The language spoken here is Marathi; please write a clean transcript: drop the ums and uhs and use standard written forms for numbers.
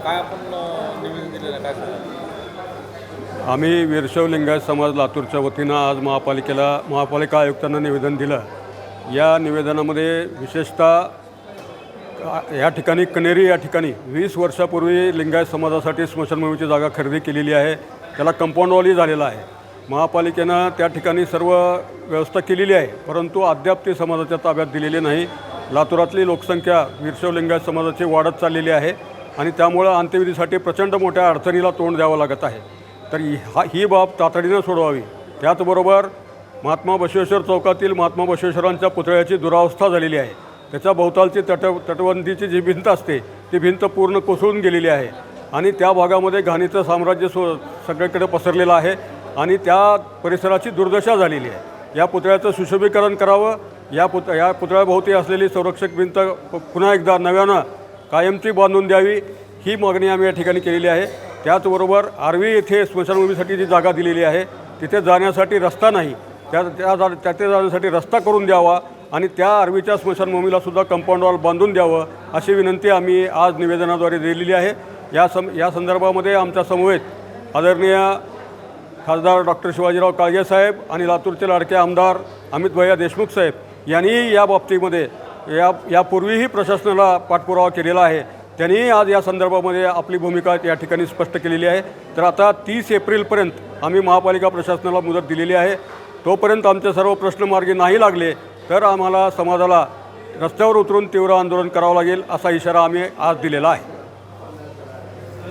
काय आपण निवेदन दिलेलं काय सांगा? आम्ही वीरशैव लिंगायत समाज लातूरच्या वतीनं आज महापालिका आयुक्तांना निवेदन दिलं। या निवेदनामध्ये विशेषतः या ठिकाणी कनेरी या ठिकाणी 20 वर्षापूर्वी लिंगायत समाजासाठी स्मशानभूमीची जागा खरेदी केलेली आहे। त्याला कंपाऊंड वॉलही झालेला आहे। महापालिकेनं त्या ठिकाणी सर्व व्यवस्था केलेली आहे, परंतु अद्याप ती समाजाच्या ताब्यात दिलेली नाही। लातूरातली लोकसंख्या वीरशैव लिंगायत समाजाची वाढत चाललेली आहे आणि त्यामुळं अंत्यविधीसाठी प्रचंड मोठ्या अडचणीला तोंड द्यावं लागत आहे। तर ही बाब तातडीनं सोडवावी। त्याचबरोबर महात्मा बसवेश्वर चौकातील महात्मा बसवेश्वरांच्या पुतळ्याची दुरावस्था झालेली आहे। त्याच्या भोवतालची तटबंदीची जी भिंत असते ती भिंत पूर्ण कोसळून गेलेली आहे आणि त्या भागामध्ये घाणीचं साम्राज्य सगळीकडे पसरलेलं आहे आणि त्या परिसराची दुर्दशा झालेली आहे। या पुतळ्याचं सुशोभीकरण करावं। या पुतळ्याभोवती असलेली संरक्षक भिंत पुन्हा एकदा नव्यानं कायमची बांधून द्यावी, ही मागणी आम्ही या ठिकाणी केलेली आहे। त्याचबरोबर आर्वी येथे स्मशानभूमीसाठी जी जागा दिलेली आहे तिथे जाण्यासाठी रस्ता नाही, त्याथे जाण्यासाठी रस्ता करून द्यावा आणि त्या आर्वीच्या स्मशानभूमीला सुद्धा कंपाऊंड वॉल बांधून द्यावं अशी विनंती आम्ही आज निवेदनाद्वारे दिलेली आहे। या संदर्भामध्ये आमच्या समवेत आदरणीय खासदार डॉक्टर शिवाजीराव काळगे साहेब आणि लातूरचे लाडके आमदार अमित भैया देशमुख साहेब यांनी या बाबतीमध्ये यापूर्वीही प्रशासनाला पाठपुरावा केलेला आहे। त्यांनी आज या संदर्भामध्ये आपली भूमिका या ठिकाणी स्पष्ट केलेली आहे। तर आता 30 एप्रिलपर्यंत आम्ही महापालिका प्रशासनाला मुदत दिलेली आहे। तोपर्यंत आमचे सर्व प्रश्न मार्गी नाही लागले तर आम्हाला समाजाला रस्त्यावर उतरून तीव्र आंदोलन करावं लागेल असा इशारा आम्ही आज दिलेला आहे।